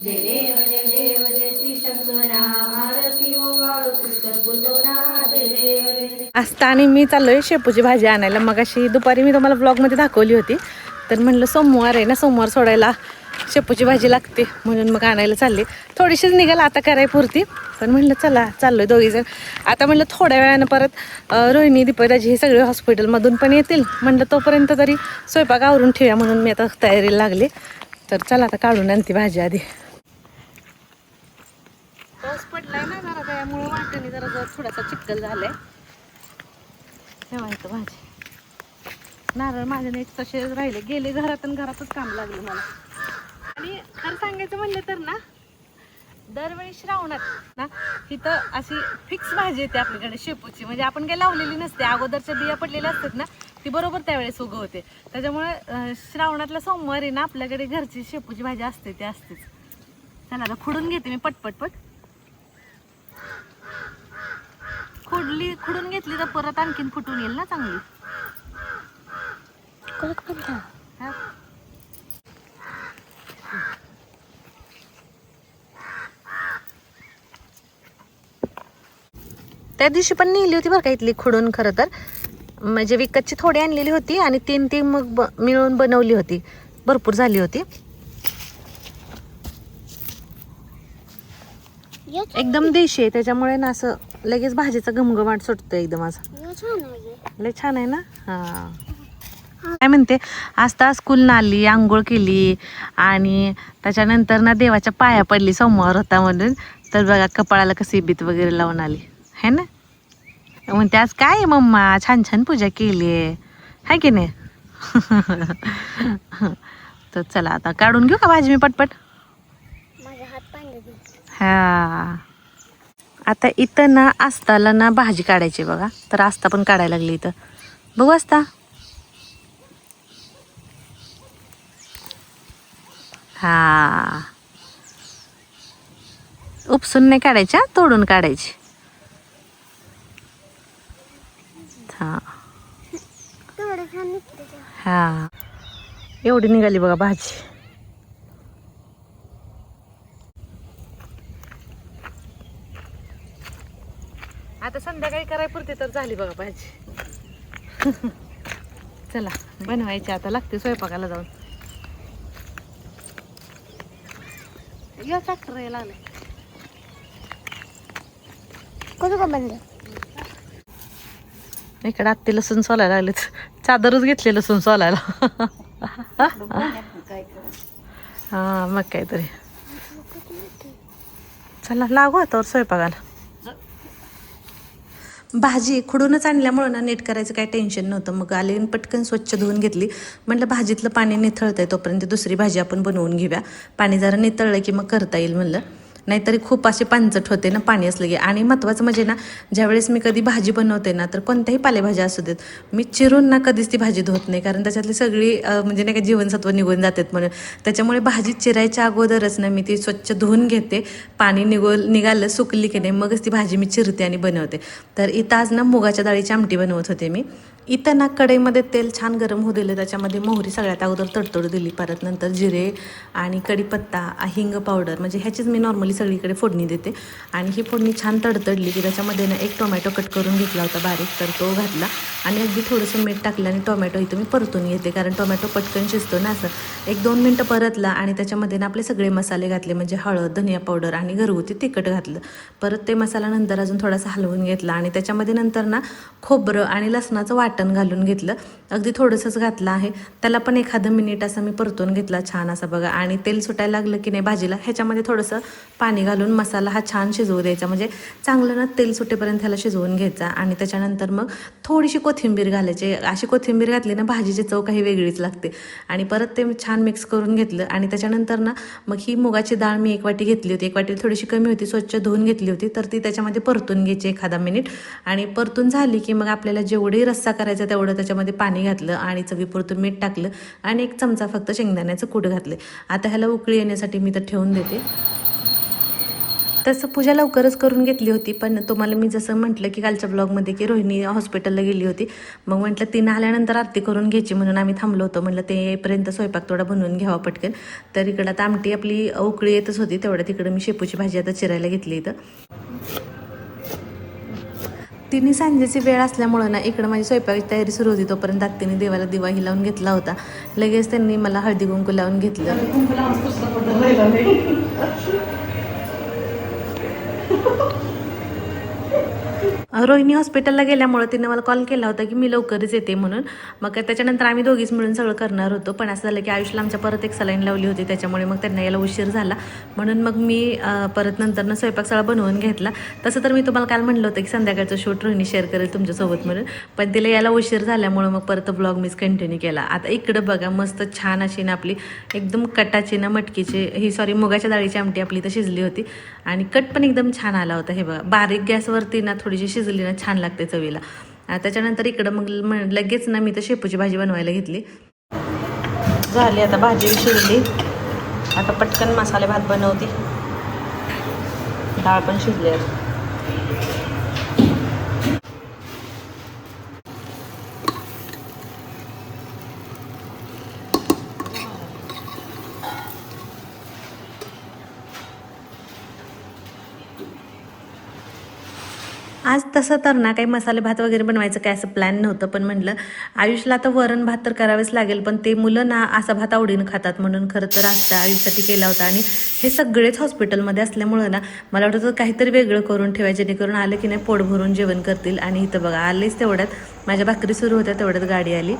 जय देव जय देव जय श्री शंकरा आरती ओवाळू पुस्तक बुलवरा जय देव जय. आस्था आणि मी चाललोय शेपूची भाजी आणायला. मग अशी दुपारी मी तुम्हाला ब्लॉगमध्ये दाखवली होती. तर म्हणलं सोमवार आहे ना, सोमवार सोडायला शेपूची भाजी लागते म्हणून मग आणायला चालले. थोडीशीच निघाल आता करायपुरती, पण म्हणलं चला चाललोय दोघीजण. आता म्हणलं थोड्या वेळानं परत रोहिणी दीपदाजी हे सगळे हॉस्पिटलमधून पण येतील. म्हणलं तोपर्यंत तरी स्वयंपाक आवरून ठेवूया म्हणून मी आता तयारीला लागले. तर चला आता काढून आणते भाजी आधी. पाऊस पडलाय ना जरा, त्यामुळे वाटणी जरा थोडासा चिखल झालाय. ठेवायचं भाजी. नारळ माझे नाही तसे राहिले, गेले घरात आणि घरातच काम लागलं मला. आणि खरं सांगायचं म्हणलं तर ना, दरवेळी श्रावणात ना तिथं अशी फिक्स भाजी येते आपल्याकडे शेपूची. म्हणजे आपण काही लावलेली नसते, अगोदरच्या बिया पडलेल्या असतात ना, ती बरोबर त्यावेळेस उगवते. त्याच्यामुळे श्रावणातल्या सोमवारी ना आपल्याकडे घरची शेपूची भाजी असते, ती असतेच. चला आता खुडून घेते मी पटपट. खुडून घेतली तर परत आणखीन फुटून येईल ना चांगली. त्या दिवशी पण नेली होती बरं का इथली खुडून. खरं तर म्हणजे विकतची थोडी आणलेली होती आणि तीन मग मिळून बनवली होती, भरपूर झाली होती. एकदम देशी आहे त्याच्यामुळे ना असं लगेच भाजीचा घमघमाट सुटतो एकदम. असा लय छान आहे ना. हा काय म्हणते, आस्था स्कूलनं आली, आंघोळ केली आणि त्याच्यानंतर ना देवाच्या पाया पडली, सोमवार होता म्हणून. तर बघा कपाळाला कशी बीत वगैरे लावून आली है ना. म्हणते आज काय मम्मा छान छान पूजा केली आहे की नाही. तर चला आता काढून घेऊ का भाजी मी पटपट. हा आता इथं ना आस्ताला ना भाजी काढायची बघा. तर आस्ता पण काढायला लागली इथं. बघू आस्ता. हा उपसून नाही काढायच्या, तोडून काढायची. हा हा एवढी निघाली बघा भाजी. आता संध्याकाळी करायपुरती तर झाली बघा भाजी. चला बनवायची आता, लागते स्वयंपाकाला जाऊन. या ट्रॅक्टर यायला लागले. कसं का बनलं इकडे आत्ती लसूण सोलायला लागलेत. चादरच घेतली लसूण सोलायला. हा मग काहीतरी. चला लागू आता स्वयंपाकाला. भाजी खुडूनच आणल्यामुळं ना नीट करायचं काही टेन्शन नव्हतं. मग आले पटकन स्वच्छ धुवून घेतली. म्हटलं भाजीतलं पाणी निथळतंय तोपर्यंत दुसरी भाजी आपण बनवून घेऊया. पाणी जरा निथळलं की मग करता येईल म्हणलं. नाहीतरी खूप असे पानचट होते ना पाणी असलं की. आणि महत्त्वाचं म्हणजे ना, ज्यावेळेस मी कधी भाजी बनवते ना, तर कोणत्याही पालेभाज्या असू देत, मी चिरून ना कधीच ती भाजी धुवत नाही. कारण त्याच्यातली सगळी म्हणजे नाही का जीवनसत्व निघून जातात म्हणून. त्याच्यामुळे भाजी चिरायच्या अगोदरच ना मी ती स्वच्छ धुवून घेते. पाणी निघालं सुकली की नाही मगच ती भाजी मी चिरते आणि बनवते. तर इथं आज ना मुगाच्या डाळीची आमटी बनवत होते मी. इथं ना कढईमध्ये तेल छान गरम होऊ दिलं. त्याच्यामध्ये मोहरी सगळ्यात अगोदर तडतडू दिली. परत नंतर जिरे आणि कढीपत्ता, हिंग पावडर, म्हणजे ह्याचीच मी नॉर्मली सगळीकडे फोडणी देते. आणि ही फोडणी छान तडतडली की त्याच्यामध्ये ना एक टोमॅटो कट करून घेतला होता बारीक, तर तो घातला. आणि अगदी थोडंसं मीठ टाकलं आणि टोमॅटो इथं मी परतून घेते, कारण टोमॅटो पटकन शिजतो ना. असं 1-2 मिनटं परतला आणि त्याच्यामध्ये ना आपले सगळे मसाले घातले, म्हणजे हळद, धनिया पावडर आणि घरगुती तिखट घातलं. परत ते मसाला नंतर अजून थोडासा हलवून घेतला आणि त्याच्यामध्ये नंतर ना खोबरं आणि लसणाचं वाटण घालून घेतलं. अगदी थोडंसंच घातलं आहे. त्याला पण एखादं मिनिट असं मी परतून घेतला छान असा बघा. आणि तेल सुटायला लागलं की नाही भाजीला, ह्याच्यामध्ये थोडंसं पाणी घालून मसाला हा छान शिजवू द्यायचा. म्हणजे चांगलं ना तेल सुटेपर्यंत ह्याला शिजवून घ्यायचा. आणि त्याच्यानंतर मग थोडीशी कोथिंबीर घालायची. अशी कोथिंबीर घातली ना भाजीची चव काही वेगळीच लागते. आणि परत ते छान मिक्स करून घेतलं. आणि त्याच्यानंतर ना मग ही मुगाची डाळ मी 1 वाटी घेतली होती. 1 वाटी थोडीशी कमी होती, स्वच्छ धुवून घेतली होती. तर ती त्याच्यामध्ये परतून घ्यायची एखादा मिनिट. आणि परतून झाली की मग आपल्याला जेवढी रस्सा करायचा तेवढं त्याच्यामध्ये पाणी घातलं आणि चवीपुरतं मीठ टाकलं आणि 1 चमचा फक्त शेंगदाण्याचं कूट घातले. आता ह्याला उकळी येण्यासाठी मी तर ठेवून देते. तसं पूजा लवकरच करून घेतली होती, पण तुम्हाला मी जसं म्हटलं की कालच्या ब्लॉगमध्ये की रोहिणी हॉस्पिटलला गेली होती, मग म्हटलं तिनं आल्यानंतर आरती करून घ्यायची म्हणून आम्ही थांबलो होतो. म्हटलं ते येईपर्यंत स्वयंपाक थोडा बनवून घ्यावा पटकन. तर इकडं आता आमटी आपली उकळी येतच होती, तेवढं तिकडं मी शेपूची भाजी आता चिरायला घेतली इथं. तिने सांजेची वेळ असल्यामुळं ना इकडं माझी स्वयंपाकाची तयारी सुरू होती, तोपर्यंत आत्तीने देवाला दिवाही लावून घेतला होता. लगेच त्यांनी मला हळदी कुंकू लावून घेतलं. रोहिणी हॉस्पिटलला गेल्यामुळे तिने मला कॉल केला होता की मी लवकरच येते म्हणून. मग त्याच्यानंतर आम्ही दोघीच मिळून सगळं करणार होतो, पण असं झालं की आयुषला आमच्या परत एक सलाईन लावली होती, त्याच्यामुळे मग त्यांना यायला उशीर झाला. म्हणून मग मी परत नंतरनं स्वयंपाक सगळा बनवून घेतला. तसं तर मी तुम्हाला काल म्हणलं होतं की संध्याकाळचं शूट रोहिणी शेअर करेल तुमच्यासोबत म्हणून, पण तिला यायला उशीर झाल्यामुळं मग परत ब्लॉग मीच कंटिन्यू केला. आता इकडं बघा मस्त छान अशी ना आपली एकदम कटाची ना मटकीची मुगाच्या डाळीची आमटी आपली तर शिजली होती आणि कट पण एकदम छान आला होता. हे बघा बारीक गॅसवरती ना थोडीशी शिजली ना छान लागते चवीला. त्याच्यानंतर इकडं मग लगेच ना मी तर शेपूची भाजी बनवायला घेतली. झाली आता भाजी शिजली, आता पटकन मसाले भात बनवते. डाळ पण शिजली आहे. आज तसं तर ना काही मसाले भात वगैरे बनवायचं काय असं प्लॅन नव्हतं, पण म्हटलं आयुषला आता वरण भात तर करावेच लागेल, पण ते मुलं ना असा भात आवडीनं खातात म्हणून खरं तर आज आयुषसाठी केला होता. आणि हे सगळेच हॉस्पिटलमध्ये असल्यामुळं ना मला वाटतं काहीतरी वेगळं करून ठेवायचं, जेणेकरून आलं की नाही पोट भरून जेवण करतील. आणि इथं बघा आलेच तेवढ्यात माझ्या भाकरी सुरू होत्या, तेवढ्यात गाडी आली.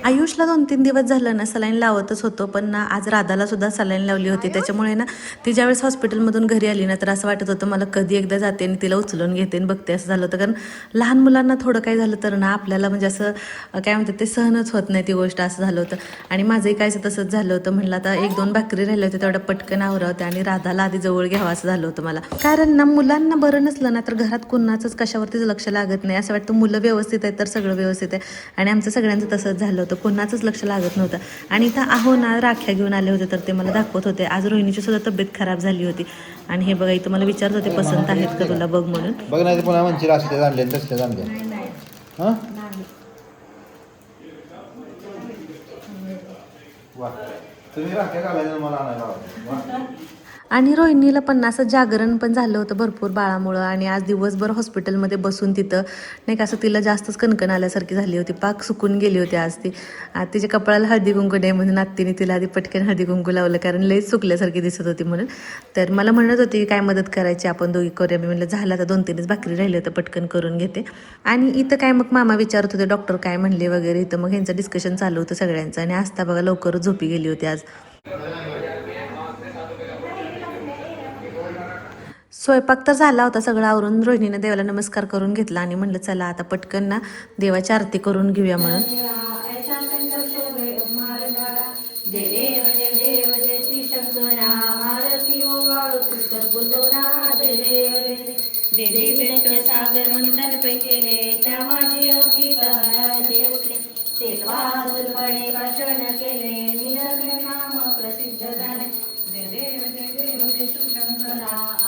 आयुषला 2-3 दिवस झालं ना सलाईन लावतच होतो, पण ना आज राधाला सुद्धा सलाईन लावली होती. त्याच्यामुळे ना ती ज्यावेळेस हॉस्पिटलमधून घरी आली ना तर असं वाटत होतं मला कधी एकदा जाते आणि तिला उचलून घेते आणि बघते, असं झालं होतं. कारण लहान मुलांना थोडं काय झालं तर ना आपल्याला म्हणजे असं काय म्हणतात ते सहनच होत नाही ती गोष्ट, असं झालं होतं. आणि माझंही कायचं तसंच झालं होतं. म्हणलं आता 1-2 भाकरी राहिल्या होत्या, तेवढ्या पटकन आवरावत्या आणि राधाला आधी जवळ घ्यावं असं झालं होतं मला. कारण ना मुलांना बरं नसलं ना तर घरात कुणाचंच कशावरतीच लक्ष लागत नाही. असं वाटतं मुलं व्यवस्थित आहे तर सगळं व्यवस्थित आहे, आणि आमचं सगळ्यांचं तसंच झालं होतं, कोणाचंच लक्ष लागत नव्हतं. आणि इथं आहो ना राख्या घेऊन आले होते तर ते मला दाखवत होते. आज रोहिणीची सुद्धा तब्येत खराब झाली होती आणि हे बघा इथं मला विचारत होते पसंत आहेत का तुला बघ म्हणून. बघ नाही पुन्हा म्हणशील असं ते जाणले तसं जाणले. हां वा तुम्ही राख्या घालायला मला आणायला. आणि रोहिणीला पण असं जागरण पण झालं होतं भरपूर बाळामुळं, आणि आज दिवसभर हॉस्पिटलमध्ये बसून तिथं नाही का असं तिला जास्तच कणकण आल्यासारखी झाली होती, पाक सुकून गेली होती आज ती. तिच्या कपाळाला हळदी कुंकू नाही म्हणून आत्तीने तिला आधी पटकन हळदी कुंकू लावलं, कारण लईच सुकल्यासारखी दिसत होती म्हणून. तर मला म्हणत होती काय मदत करायची आपण दोघी करूया. मी म्हटलं झालं आता 2-3च भाकरी राहिले होतं पटकन करून घेते. आणि इथं काय मग मामा विचारत होते डॉक्टर काय म्हणले वगैरे, इथं मग ह्यांचं डिस्कशन चालू होतं सगळ्यांचं. आणि आस्था बघा लवकरच झोपी गेली होती आज. स्वयंपाक तर झाला होता सगळं आवरून, रोहिणीने देवाला नमस्कार करून घेतला आणि म्हणलं चला आता पटकन ना देवाची आरती करून घेऊया म्हणून.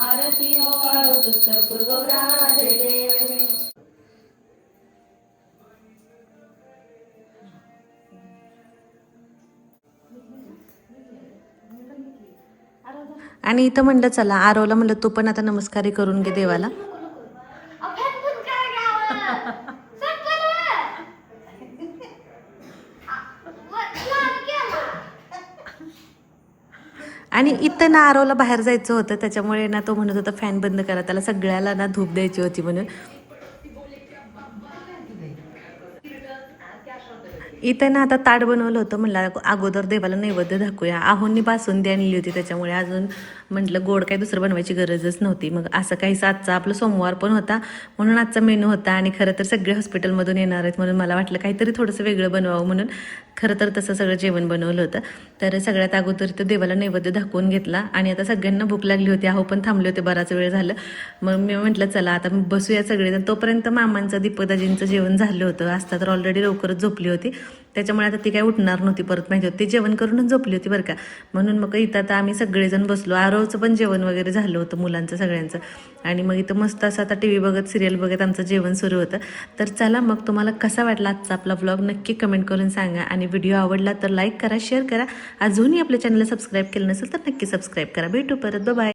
आरती हो पुष्कर गौरा जय देव. आणि इथं म्हणलं चला आरवला म्हणलं तू पण आता नमस्कारी करून घे देवाला. आणि इथं ना आरवला बाहेर जायचं होतं, त्याच्यामुळे ना तो म्हणत होता फॅन बंद करा, त्याला सगळ्याला ना धूप द्यायची होती म्हणून. इथं ना आता ताट बनवलं होतं, म्हणलं अगोदर देवाला नैवेद्य दाखवूया. आहोंनी बासुंदी आणली होती त्याच्यामुळे अजून म्हटलं गोड काही दुसरं बनवायची गरजच नव्हती. मग असं काहीसं आजचा आपला सोमवार पण होता म्हणून आजचा मेनू होता. आणि खरं तर सगळे हॉस्पिटलमधून येणार आहेत म्हणून मला वाटलं काहीतरी थोडंसं वेगळं बनवावं म्हणून खरं तर तसं सगळं जेवण बनवलं होतं. तर सगळ्यात अगोदर तर देवाला नैवेद्य दाखवून घेतला आणि आता सगळ्यांना भूक लागली होती. अहो पण थांबले होते, बराच वेळ झालं. मग मी म्हटलं चला आता बसूया सगळेजण. तोपर्यंत मामांचं दीपकदाजींचं जेवण झालं होतं. आस्था तर ऑलरेडी लवकरच झोपली होती, त्याच्यामुळे आता ती काय उठणार नव्हती परत, माहिती होती ती जेवण करूनच झोपली होती बरं का. म्हणून मग इथं आता आम्ही सगळेजण बसलो. आरवचं पण जेवण वगैरे झालं होतं मुलांचं सगळ्यांचं. आणि मग इथं मस्त असं आता टी व्ही बघत सिरियल बघत आमचं जेवण सुरू होतं. तर चला मग तुम्हाला कसा वाटला आजचा आपला व्लॉग नक्की कमेंट करून सांगा. आणि व्हिडिओ आवडला तर लाईक करा, शेअर करा. अजूनही आपल्या चॅनलला सबस्क्राईब केलं नसेल तर नक्की सबस्क्राईब करा. भेटू परत, बाय.